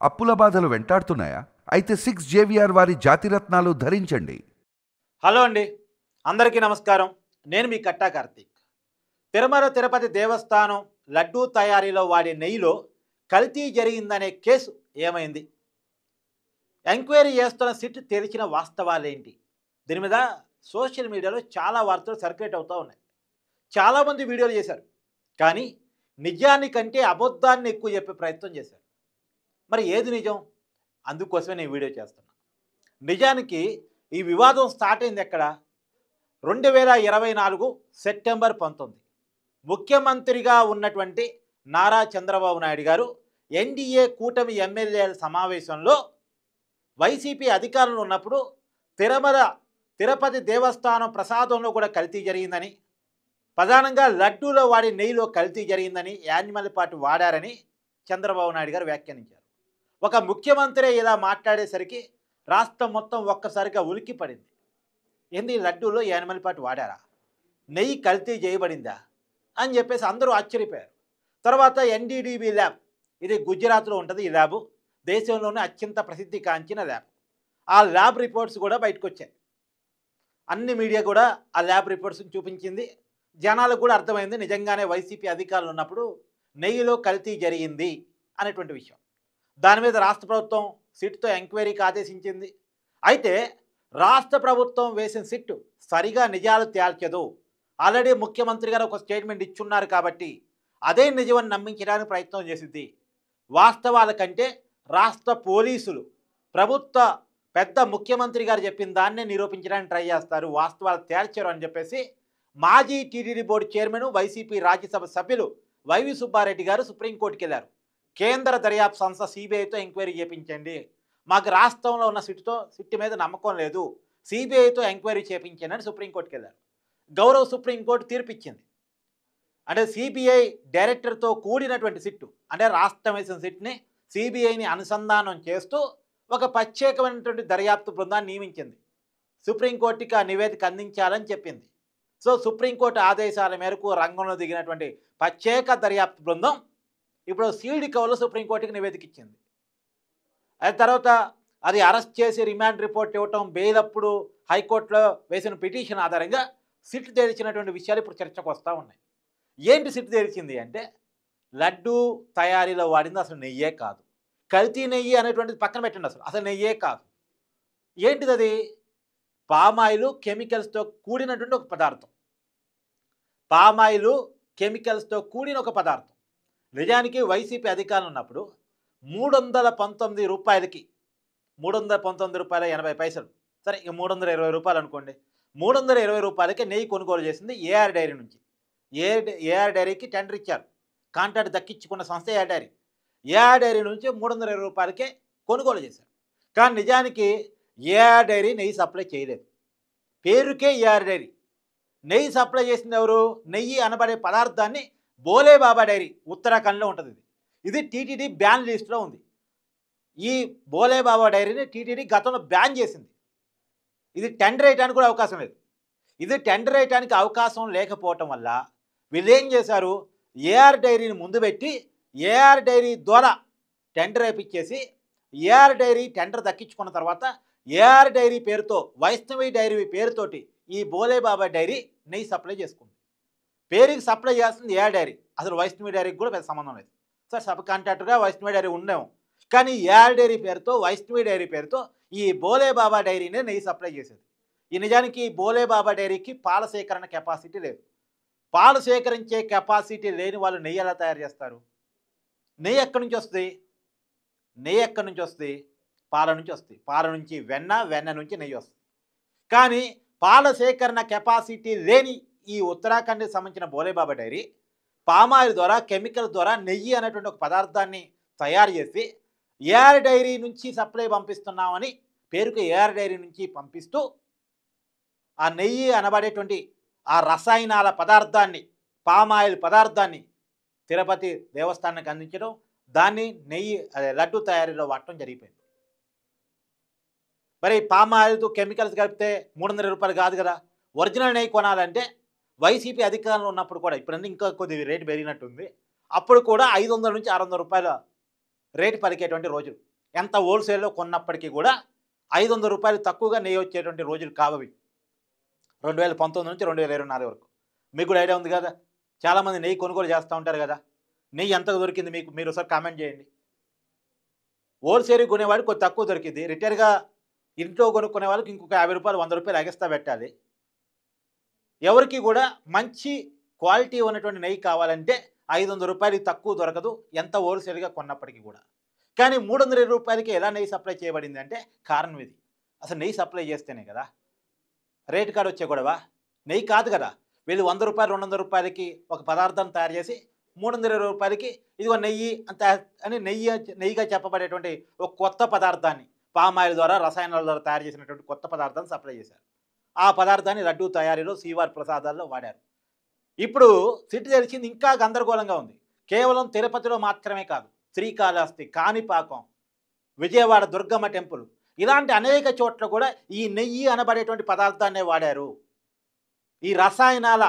అప్పుల బాధలు వెంటాడుతున్నాయా? అయితే 6 జేవిఆర్ వారి జాతిరత్నాలు ధరించండి. హలో అండి, అందరికీ నమస్కారం. నేను మీ కట్టా కార్తీక్. తిరుమల తిరుపతి దేవస్థానం లడ్డూ తయారీలో వాడే నెయ్యిలో కల్తీ జరిగిందనే కేసు ఏమైంది? ఎంక్వైరీ చేస్తున్న సిట్ తెలిసిన వాస్తవాలేంటి? దీని మీద సోషల్ మీడియాలో చాలా వార్తలు సర్క్యులేట్ అవుతూ ఉన్నాయి. చాలామంది వీడియోలు చేశారు, కానీ నిజానికంటే అబద్ధాన్ని ఎక్కువ చెప్పే ప్రయత్నం చేశారు. మరి ఏది నిజం? అందుకోసమే నేను వీడియో చేస్తున్నా. నిజానికి ఈ వివాదం స్టార్ట్ అయింది ఎక్కడ? 2024 సెప్టెంబర్ 19 ముఖ్యమంత్రిగా ఉన్నటువంటి నారా చంద్రబాబు నాయుడు గారు ఎన్డీఏ కూటమి ఎమ్మెల్యేల సమావేశంలో వైసీపీ అధికారంలో ఉన్నప్పుడు తిరుపతి దేవస్థానం ప్రసాదంలో కూడా కల్తీ జరిగిందని, ప్రధానంగా లడ్డూలో వాడి నెయ్యిలో కల్తీ జరిగిందని, యానిమల్ పార్ట్ వాడారని చంద్రబాబు నాయుడు గారు వ్యాఖ్యానించారు. ఒక ముఖ్యమంత్రి ఇలా మాట్లాడేసరికి రాష్ట్రం మొత్తం ఒక్కసారిగా ఉలిక్కి పడింది. ఏంది, లడ్డూలో యానిమల్ పార్ట్ వాడారా? నెయ్యి కల్తీ చేయబడిందా అని చెప్పేసి అందరూ ఆశ్చర్యపోయారు. తర్వాత ఎన్డీడీబీ ల్యాబ్, ఇది గుజరాత్లో ఉంటుంది. ఈ ల్యాబు దేశంలోనే అత్యంత ప్రసిద్ధి కాంచిన ల్యాబ్. ఆ ల్యాబ్ రిపోర్ట్స్ కూడా బయటకు వచ్చాయి. అన్ని మీడియా కూడా ఆ ల్యాబ్ రిపోర్ట్స్ని చూపించింది. జనాలకు కూడా అర్థమైంది, నిజంగానే వైసీపీ అధికారులు ఉన్నప్పుడు నెయ్యిలో కల్తీ జరిగింది అనేటువంటి విషయం. దాని మీద రాష్ట్ర ప్రభుత్వం సిట్తో ఎంక్వైరీకి ఆదేశించింది. అయితే రాష్ట్ర ప్రభుత్వం వేసిన సిట్టు సరిగా నిజాలు తేల్చదు. ఆల్రెడీ ముఖ్యమంత్రి గారు ఒక స్టేట్మెంట్ ఇచ్చున్నారు కాబట్టి అదే నిజమని నమ్మించడానికి ప్రయత్నం చేసింది. వాస్తవాల కంటే రాష్ట్ర పోలీసులు ప్రభుత్వ పెద్ద ముఖ్యమంత్రి గారు చెప్పిన దాన్నే నిరూపించడానికి ట్రై చేస్తారు, వాస్తవాలు తేల్చరు అని చెప్పేసి మాజీ TTD board chairman, YCP Rajya Sabha సభ్యులు వైవి సుబ్బారెడ్డి గారు సుప్రీంకోర్టుకి వెళ్ళారు. కేంద్ర దర్యాప్తు సంస్థ సిబిఐతో ఎంక్వైరీ చేయించండి, మాకు రాష్ట్రంలో ఉన్న సిట్టు మీద నమ్మకం లేదు, సిబిఐతో ఎంక్వైరీ చేయించండి అని సుప్రీంకోర్టుకి వెళ్ళారు. గౌరవ సుప్రీంకోర్టు తీర్పిచ్చింది. అంటే సిబిఐ డైరెక్టర్తో కూడినటువంటి సిట్టు, అంటే రాష్ట్రం వేసిన సిట్ని సిబిఐని అనుసంధానం చేస్తూ ఒక ప్రత్యేకమైనటువంటి దర్యాప్తు బృందాన్ని నియమించింది. సుప్రీంకోర్టుకి ఆ నివేదిక అందించాలని చెప్పింది. సో సుప్రీంకోర్టు ఆదేశాల మేరకు రంగంలో దిగినటువంటి ప్రత్యేక దర్యాప్తు బృందం ఇప్పుడు సీల్డ్ కవర్లో సుప్రీంకోర్టుకి నివేదిక ఇచ్చింది. అది తర్వాత అది అరెస్ట్ చేసి రిమాండ్ రిపోర్ట్ ఇవ్వటం, బెయిల్ అప్పుడు హైకోర్టులో వేసిన పిటిషన్ ఆధారంగా సిట్ తేల్చినటువంటి విషయాలు ఇప్పుడు చర్చకు వస్తూ ఉన్నాయి. ఏంటి సిట్ తేల్చింది అంటే, లడ్డూ తయారీలో వాడింది అసలు నెయ్యే కాదు, కల్తీ నెయ్యి అనేటువంటిది పక్కన పెట్టండి, అసలు నెయ్యే కాదు. ఏంటిది అది? పామాయిలు కెమికల్స్తో కూడినటువంటి ఒక పదార్థం. పామాయిలు కెమికల్స్తో కూడిన ఒక పదార్థం. నిజానికి వైసీపీ అధికారం ఉన్నప్పుడు 319 రూపాయలకి, 319 రూపాయల 80 పైసలు, సరే ఇక 320 రూపాయలు అనుకోండి, 320 రూపాయలకి నెయ్యి కొనుగోలు చేసింది ఏఆర్ డైరీ నుంచి. ఏఆర్ డైరీకి టెండర్ ఇచ్చారు, కాంట్రాక్ట్ దక్కించుకున్న సంస్థ ఏఆర్ డైరీ. ఏఆర్ డైరీ నుంచి 320 రూపాయలకే కొనుగోలు చేశారు. కానీ నిజానికి ఏఆర్ డైరీ నెయ్యి సప్లై చేయలేదు, పేరుకే ఏఆర్ డైరీ. నెయ్యి సప్లై చేసింది ఎవరు? నెయ్యి అనబడే పదార్థాన్ని బోలే బాబా డైరీ, ఉత్తరాఖండ్లో ఉంటుంది. ఇది టీటీడీ బ్యాన్ లిస్ట్లో ఉంది. ఈ బోలే బాబా డైరీని టీటీడీ గతంలో బ్యాన్ చేసింది. ఇది టెండర్ వేయడానికి కూడా అవకాశం లేదు. ఇది టెండర్ వేయడానికి అవకాశం లేకపోవటం వల్ల వీళ్ళు ఏం చేశారు, ఏఆర్ డైరీని ముందు పెట్టి ఏఆర్ డైరీ ద్వారా టెండర్ వేయించేసి, ఏఆర్ డైరీ టెండర్ దక్కించుకున్న తర్వాత ఏఆర్ డైరీ పేరుతో, వైష్ణవి డైరీ పేరుతోటి ఈ బోలే బాబా డైరీ నెయ్యి సప్లై చేసుకుంది. పేరుకి సప్లై చేస్తుంది ఏఆర్ డైరీ, అసలు వైష్ణవి డైరీకి కూడా పెద్ద సంబంధం లేదు. సార్ సబ్ కాంట్రాక్టర్గా వైష్ణవి డైరీ ఉండేము, కానీ ఏఆర్ డైరీ పేరుతో, వైష్ణవి డైరీ పేరుతో ఈ బోలే బాబా డైరీనే నెయ్యి సప్లై చేసేది. ఈ నిజానికి బోలే బాబా డైరీకి పాల సేకరణ కెపాసిటీ లేదు. పాలు సేకరించే కెపాసిటీ లేని వాళ్ళు నెయ్యి ఎలా తయారు చేస్తారు? నెయ్యి ఎక్కడి నుంచి వస్తుంది? నెయ్యి ఎక్కడి నుంచి వస్తుంది? పాల నుంచి వస్తుంది. పాల నుంచి వెన్న, వెన్న నుంచి నెయ్యి వస్తుంది. కానీ పాల సేకరణ కెపాసిటీ లేని ఈ ఉత్తరాఖండ్కి సంబంధించిన బోలే బాబా డైరీ పామాయిల్ ద్వారా, కెమికల్ ద్వారా నెయ్యి అనేటువంటి ఒక పదార్థాన్ని తయారు చేసి ఏఆర్ డైరీ నుంచి సప్లై పంపిస్తున్నామని పేరుకు ఏఆర్ డైరీ నుంచి పంపిస్తూ ఆ నెయ్యి అనబడేటువంటి ఆ రసాయనాల పదార్థాన్ని, పామాయిల్ పదార్థాన్ని తిరుపతి దేవస్థానానికి అందించడం, దాన్ని నెయ్యి లడ్డు తయారీలో వాడటం జరిగిపోయింది. మరి పామాయిల్తో కెమికల్స్ కలిపితే 320 రూపాయలు కాదు కదా. ఒరిజినల్ నెయ్యి కొనాలంటే వైసీపీ అధికారంలో ఉన్నప్పుడు కూడా, ఇప్పుడన్నీ ఇంకా కొద్దిగా రేటు పెరిగినట్టుంది, అప్పుడు కూడా 500 నుంచి 600 రూపాయల రేటు పలికేటువంటి రోజులు. ఎంత హోల్సేల్లో కొన్నప్పటికీ కూడా 500 రూపాయలు తక్కువగా నెయ్యి వచ్చేటువంటి రోజులు కావవి 2019 నుంచి 2024 వరకు. మీకు కూడా ఐడియా ఉంది కదా, చాలామంది నెయ్యి కొనుగోలు చేస్తూ ఉంటారు కదా. నెయ్యి ఎంతకు దొరికింది మీకు, మీరు ఒకసారి కామెంట్ చేయండి. హోల్సేల్ కొనేవాడికి కొంచెం తక్కువ దొరికింది, రిటైర్గా ఇంట్లో కొనుక్కునే వాళ్ళకి ఇంకొక 50 రూపాయలు 100 రూపాయలు ఎగస్ట్రా పెట్టాలి. ఎవరికి కూడా మంచి క్వాలిటీ ఉన్నటువంటి నెయ్యి కావాలంటే 500 రూపాయలకి తక్కువ దొరకదు, ఎంత హోల్సేల్గా కొన్నప్పటికీ కూడా. కానీ 320 రూపాయలకి ఎలా నెయ్యి సప్లై చేయబడింది అంటే కారణం ఇది. అసలు నెయ్యి సప్లై చేస్తేనే కదా రేటు కార్డు వచ్చే గొడవ, నెయ్యి కాదు కదా. వీళ్ళు 100 రూపాయలు 200 రూపాయలకి ఒక పదార్థాన్ని తయారు చేసి 320 రూపాయలకి ఇదిగో నెయ్యి అంత అని నెయ్యిగా చెప్పబడేటువంటి ఒక కొత్త పదార్థాన్ని పామాయిల్ ద్వారా రసాయనాల ద్వారా తయారు చేసినటువంటి కొత్త పదార్థాన్ని సప్లై చేశారు. ఆ పదార్థాన్ని లడ్డూ తయారీలో శ్రీవారి ప్రసాదాల్లో వాడారు. ఇప్పుడు సిటీ తెలిసింది ఇంకా గందరగోళంగా ఉంది. కేవలం తిరుపతిలో మాత్రమే కాదు, శ్రీకాళహస్తి, కాణిపాకం, విజయవాడ దుర్గమ్మ టెంపుల్ ఇలాంటి అనేక చోట్ల కూడా ఈ నెయ్యి అనబడేటువంటి పదార్థాన్నే వాడారు. ఈ రసాయనాల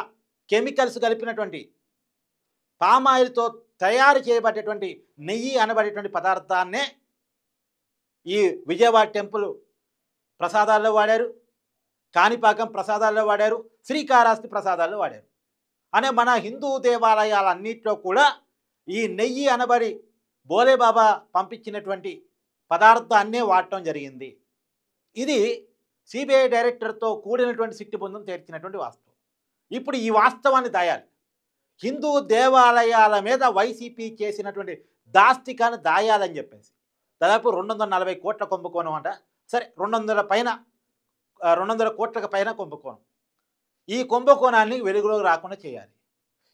కెమికల్స్ కలిపినటువంటి పామాయిల్తో తయారు చేయబడేటువంటి నెయ్యి అనబడేటువంటి పదార్థాన్నే ఈ విజయవాడ టెంపుల్ ప్రసాదాల్లో వాడారు, కాణిపాకం ప్రసాదాల్లో వాడారు, శ్రీకాళహస్తి ప్రసాదాల్లో వాడారు. అనే మన హిందూ దేవాలయాలన్నింటిలో కూడా ఈ నెయ్యి అనబడి బోలేబాబా పంపించినటువంటి పదార్థాన్నే వాడటం జరిగింది. ఇది సిబిఐ డైరెక్టర్తో కూడినటువంటి సిట్టు బృందం తేల్చినటువంటి వాస్తవం. ఇప్పుడు ఈ వాస్తవాన్ని దాయాలి. హిందూ దేవాలయాల మీద వైసీపీ చేసినటువంటి దాస్తికాన్ని దాయాలని చెప్పేసి దాదాపు 240 కోట్ల కుంభకోణం అంట. సరే 200 కోట్లకు పైన కుంభకోణం. ఈ కుంభకోణాన్ని వెలుగులోకి రాకుండా చేయాలి.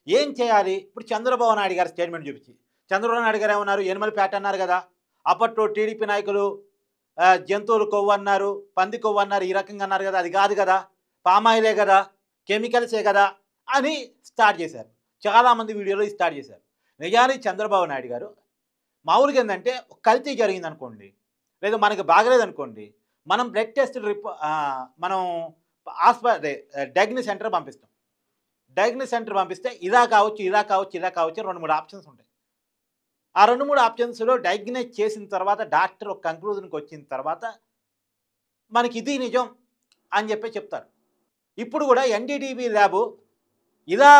ఏం చేయాలి? ఇప్పుడు చంద్రబాబు నాయుడు గారి స్టేట్మెంట్ చూపించి, చంద్రబాబు నాయుడు గారు ఏమన్నారు, ఎనిమల్పేట అన్నారు కదా. అప్పట్లో టీడీపీ నాయకులు జంతువులు కొవ్వు అన్నారు, పంది కొవ్వు అన్నారు, ఈ రకంగా అన్నారు కదా. అది కాదు కదా, పామాయిలే కదా, కెమికల్సే కదా అని స్టార్ట్ చేశారు. చాలామంది వీడియోలో స్టార్ట్ చేశారు. నిజానికి చంద్రబాబు నాయుడు గారు మామూలుగా ఏంటంటే కల్తీ జరిగింది అనుకోండి, లేదా మనకి బాగలేదనుకోండి, మనం బ్లడ్ టెస్టులు మనం డయాగ్నోస్ సెంటర్ పంపిస్తాం. డయాగ్నోస్ సెంటర్ పంపిస్తే ఇలా కావచ్చు, ఇలా కావచ్చు, ఇలా కావచ్చు 2-3 ఆప్షన్స్ ఉంటాయి. ఆ 2-3 ఆప్షన్స్లో డయాగ్నోస్ చేసిన తర్వాత డాక్టర్ ఒక కంక్లూజన్కి వచ్చిన తర్వాత మనకి ఇది నిజం అని చెప్పి చెప్తారు. ఇప్పుడు కూడా ఎన్డీడీబీ ల్యాబు ఇలా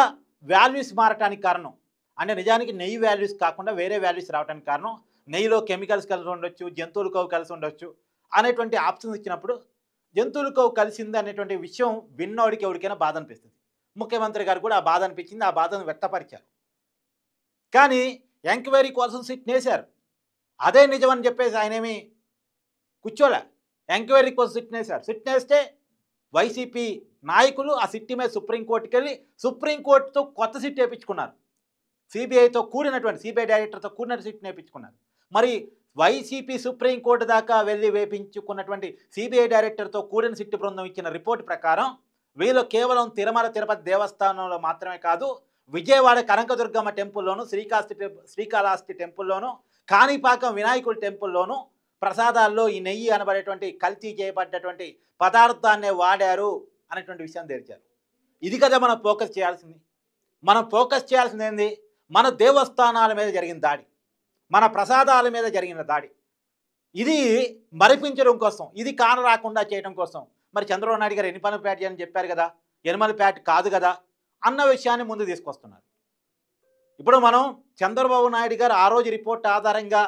వాల్యూస్ మారటానికి కారణం అంటే నిజానికి నెయ్యి వాల్యూస్ కాకుండా వేరే వాల్యూస్ రావడానికి కారణం నెయ్యిలో కెమికల్స్ కలిసి ఉండొచ్చు, జంతువుల కొవ్వు కలిసి ఉండొచ్చు అనేటువంటి ఆప్షన్స్ ఇచ్చినప్పుడు జంతువుల కొవ్వు కలిసింది అనేటువంటి విషయం విన్నోడికి ఎవరికైనా బాధ అనిపిస్తుంది. ముఖ్యమంత్రి గారు కూడా ఆ బాధ అనిపించింది, ఆ బాధను వ్యక్తపరిచారు. కానీ ఎంక్వైరీ కోసం సిట్ వేశారు. అదే నిజమని చెప్పేసి ఆయనేమి కూర్చోలే, ఎంక్వైరీ కోసం సిట్ వేశారు. సిట్ వేస్తే వైసీపీ నాయకులు ఆ సిట్ మీద సుప్రీంకోర్టుకి వెళ్ళి సుప్రీంకోర్టుతో కొత్త సిట్ వేయించుకున్నారు. సిబిఐతో కూడినటువంటి సిబిఐ డైరెక్టర్తో కూడిన సిట్ వేయించుకున్నారు. మరి వైసీపీ సుప్రీంకోర్టు దాకా వెళ్ళి వేయించుకున్నటువంటి సిబిఐ డైరెక్టర్తో కూడిన సిట్టు బృందం ఇచ్చిన రిపోర్టు ప్రకారం వీళ్ళు కేవలం తిరుమల తిరుపతి దేవస్థానంలో మాత్రమే కాదు, విజయవాడ కనకదుర్గమ్మ టెంపుల్లోను, శ్రీకాళహస్తి టెంపుల్లోను, కాణిపాకం వినాయకుడి టెంపుల్లోను ప్రసాదాల్లో ఈ నెయ్యి అనబడేటువంటి కల్తీ చేయబడ్డటువంటి పదార్థాన్నే వాడారు అనేటువంటి విషయాన్ని తెరిచారు. ఇది కదా మనం ఫోకస్ చేయాల్సింది. మనం ఫోకస్ చేయాల్సింది ఏంది? మన దేవస్థానాల మీద జరిగిన దాడి, మన ప్రసాదాల మీద జరిగిన దాడి. ఇది మరిపించడం కోసం, ఇది కాన రాకుండా చేయడం కోసం మరి చంద్రబాబు నాయుడు గారు ఎనిమల్పేట అని చెప్పారు కదా, ఎనిమల్పేట కాదు కదా అన్న విషయాన్ని ముందు తీసుకొస్తున్నారు. ఇప్పుడు మనం చంద్రబాబు నాయుడు గారు ఆ రోజు రిపోర్ట్ ఆధారంగా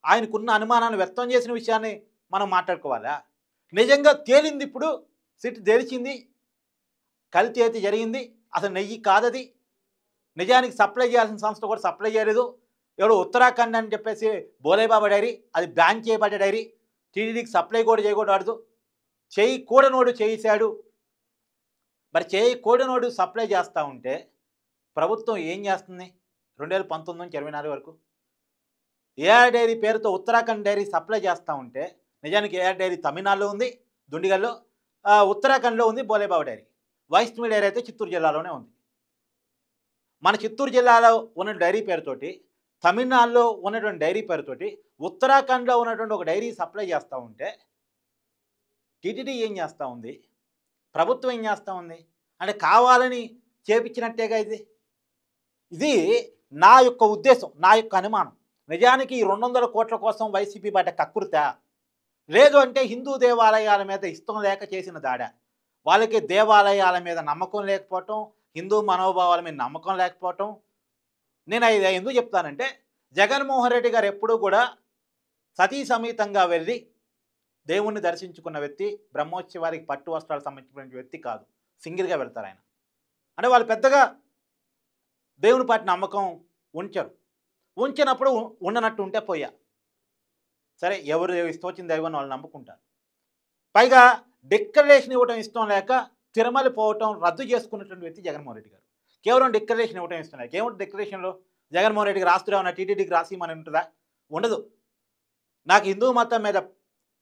ఆయనకున్న అనుమానాన్ని వ్యక్తం చేసిన విషయాన్ని మనం మాట్లాడుకోవాలా? నిజంగా తేలింది, ఇప్పుడు సిట్ తెలిసింది, కల్తీ అయితే జరిగింది, అసలు నెయ్యి కాదది, నిజానికి సప్లై చేయాల్సిన సంస్థ కూడా సప్లై చేయలేదు. ఎవరు ఉత్తరాఖండ్ అని చెప్పేసి బోలేబాబా డైరీ, అది బ్యాన్ చేయబడ్డ డైరీ, టీడీడీకి సప్లై కూడా చేయకూడదు, చేయి కూడనోడు చేశాడు. మరి చేయి కూడనోడు సప్లై చేస్తూ ఉంటే ప్రభుత్వం ఏం చేస్తుంది? 2019 నుంచి 24 వరకు ఏఆర్ డైరీ పేరుతో ఉత్తరాఖండ్ డైరీ సప్లై చేస్తూ ఉంటే, నిజానికి ఏఆర్ డైరీ తమిళనాడులో ఉంది, దుండిగల్లో, ఉత్తరాఖండ్లో ఉంది బోలేబాబా డైరీ. వైష్ణవి డైరీ అయితే చిత్తూరు జిల్లాలోనే ఉంది. మన చిత్తూరు జిల్లాలో ఉన్న డైరీ పేరుతోటి, తమిళనాడులో ఉన్నటువంటి డైరీ పేరుతోటి, ఉత్తరాఖండ్లో ఉన్నటువంటి ఒక డైరీ సప్లై చేస్తూ ఉంటే టీటీడీ ఏం చేస్తూ ఉంది? ప్రభుత్వం ఏం చేస్తూ ఉంది? అంటే కావాలని చేపించినట్టేగా ఇది. ఇది నా యొక్క ఉద్దేశం, నా యొక్క అనుమానం. నిజానికి ఈ 200 కోట్ల కోసం వైసీపీ పడ్డ కక్కుర్తా, లేదు అంటే హిందూ దేవాలయాల మీద ఇష్టం లేక చేసిన దాడా? వాళ్ళకి దేవాలయాల మీద నమ్మకం లేకపోవటం, హిందూ మనోభావాల మీద నమ్మకం లేకపోవటం. నేను ఇది ఎందుకు చెప్తానంటే, జగన్మోహన్ రెడ్డి గారు ఎప్పుడూ కూడా సతీ సమేతంగా వెళ్ళి దేవుణ్ణి దర్శించుకున్న వ్యక్తి, బ్రహ్మోత్సవానికి పట్టు వస్త్రాలు సంబంధించిన వ్యక్తి కాదు. సింగిల్గా వెళ్తారు ఆయన. అంటే వాళ్ళు పెద్దగా దేవుని పాటి నమ్మకం ఉంచరు. ఉంచినప్పుడు ఉండనట్టు ఉంటే పోయా, సరే ఎవరు ఇష్టం దైవాన్ని వాళ్ళు నమ్ముకుంటారు. పైగా డిక్లరేషన్ ఇవ్వడం ఇష్టం లేక తిరుమల పోవటం రద్దు చేసుకున్నటువంటి వ్యక్తి జగన్మోహన్ రెడ్డి గారు. కేవలం డిక్లరేషన్ ఇవ్వడం ఇష్టం లేక. ఏముంటుంది డిక్లరేషన్లో? జగన్మోహన్ రెడ్డికి రాస్తున్నా ఉన్న టీటీడీకి రాసిమని ఉంటుందా? ఉండదు. నాకు హిందూ మతం మీద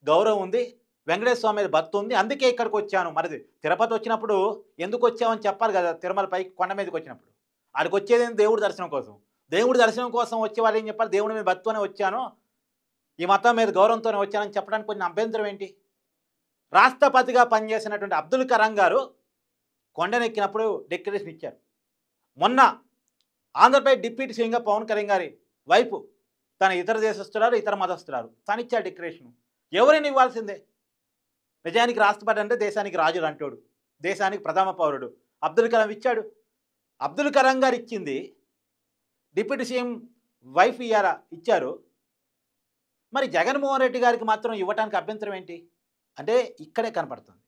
గౌరవం ఉంది, వెంకటేశ్వర స్వామి మీద భక్తి ఉంది, అందుకే ఇక్కడికి వచ్చాను. మరి తిరుపతి వచ్చినప్పుడు ఎందుకు వచ్చామని చెప్పాలి కదా. తిరుమల పైకి కొండ మీదకి వచ్చినప్పుడు ఆడికి వచ్చేది దేవుడి దర్శనం కోసం. దేవుడి దర్శనం కోసం వచ్చే వాళ్ళు ఏం చెప్పాలి? దేవుడి మీద భక్తితోనే వచ్చాను, ఈ మతం మీద గౌరవంతోనే వచ్చానని చెప్పడానికి కొంచెం అభ్యంతరం ఏంటి? రాష్ట్రపతిగా పనిచేసినటువంటి అబ్దుల్ కలాం గారు కొండనెక్కినప్పుడు డిక్లరేషన్ ఇచ్చారు. మొన్న ఆంధ్రప్రదేశ్ డిప్యూటీ సీఎంగా పవన్ కళ్యాణ్ గారి వైపు తన ఇతర దేశస్తున్నారు, ఇతర మతస్థున్నారు, తను ఇచ్చారు డిక్లరేషన్. ఎవరైనా ఇవ్వాల్సిందే. నిజానికి రాష్ట్రపతి అంటే దేశానికి రాజులు అంటాడు, దేశానికి ప్రథమ పౌరుడు. అబ్దుల్ కలాం ఇచ్చాడు. అబ్దుల్ కలాం గారు ఇచ్చింది, డిప్యూటీ సీఎం వైఫ్ ఇచ్చారు. మరి జగన్మోహన్ రెడ్డి గారికి మాత్రం ఇవ్వడానికి అభ్యంతరం ఏంటి అంటే ఇక్కడే కనపడుతుంది.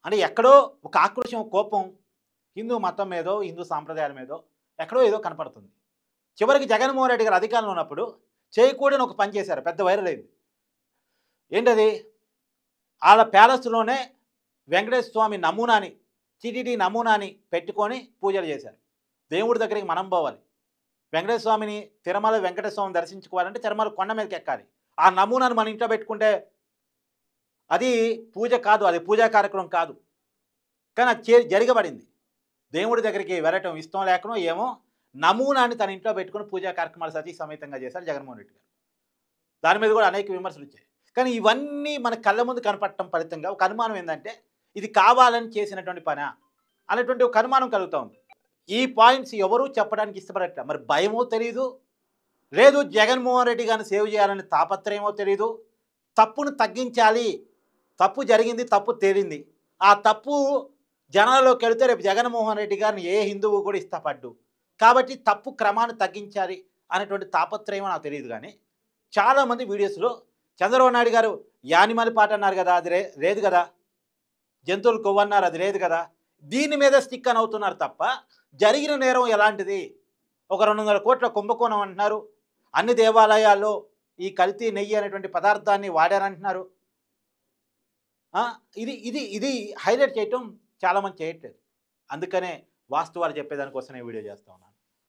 అంటే ఎక్కడో ఒక ఆక్రోశం, కోపం హిందూ మతం మీదో, హిందూ సాంప్రదాయాల మీదో ఎక్కడో ఏదో కనపడుతుంది. చివరికి జగన్మోహన్ రెడ్డి గారు అధికారంలో ఉన్నప్పుడు చేయకూడని ఒక పని చేశారు, పెద్ద వైరల్ అయింది. ఏంటది? వాళ్ళ ప్యాలెస్లోనే వెంకటేశ్వర స్వామి నమూనాని, టీటీడీ నమూనాని పెట్టుకొని పూజలు చేశారు. దేవుడి దగ్గరికి మనం పోవాలి, వెంకటేశ్వర స్వామిని, తిరుమల వెంకటేశ్వర స్వామిని దర్శించుకోవాలంటే తిరుమల కొండ మీదకి ఎక్కాలి. ఆ నమూనాను మన ఇంట్లో పెట్టుకుంటే అది పూజ కాదు, అది పూజా కార్యక్రమం కాదు. కానీ అది జరగబడింది. దేవుడి దగ్గరికి వెళ్ళటం ఇష్టం లేకనో ఏమో నమూనాన్ని తన ఇంట్లో పెట్టుకుని పూజా కార్యక్రమాలు సతీ సమేతంగా చేశారు జగన్మోహన్ రెడ్డి గారు. దాని మీద కూడా అనేక విమర్శలు వచ్చాయి. కానీ ఇవన్నీ మన కళ్ళ ముందు కనపడటం ఫలితంగా ఒక అనుమానం ఏంటంటే, ఇది కావాలని చేసినటువంటి పనా అనేటువంటి ఒక అనుమానం కలుగుతూ ఉంది. ఈ పాయింట్స్ ఎవరూ చెప్పడానికి ఇష్టపడట్లేదు. మరి భయమో తెలియదు, లేదు జగన్మోహన్ రెడ్డి గారిని సేవ్ చేయాలని తాపత్రయమో తెలియదు. తప్పును తగ్గించాలి, తప్పు జరిగింది, తప్పు తేలింది, ఆ తప్పు జనాల్లోకి వెళితే రేపు జగన్మోహన్ రెడ్డి గారిని ఏ హిందువు కూడా ఇష్టపడ్డు, కాబట్టి తప్పు క్రమాన్ని తగ్గించాలి అనేటువంటి తాపత్రయమో నాకు తెలియదు. కానీ చాలామంది వీడియోస్లో చంద్రబాబు నాయుడు గారు యానిమల్ పాట అన్నారు కదా, అది లేదు కదా, జంతువులు కొవ్వన్నారు, అది లేదు కదా, దీని మీద స్టిక్ అని అవుతున్నారు తప్ప జరిగిన నేరం ఎలాంటిది? ఒక 200 కోట్ల కుంభకోణం అంటున్నారు, అన్ని దేవాలయాల్లో ఈ కల్తీ నెయ్యి అనేటువంటి పదార్థాన్ని వాడారంటున్నారు. ఇది ఇది ఇది హైలైట్ చేయటం చాలామంది చేయట్లేదు. అందుకనే వాస్తవాలు చెప్పేదానికోసం నేను వీడియో చేస్తా ఉన్నాను.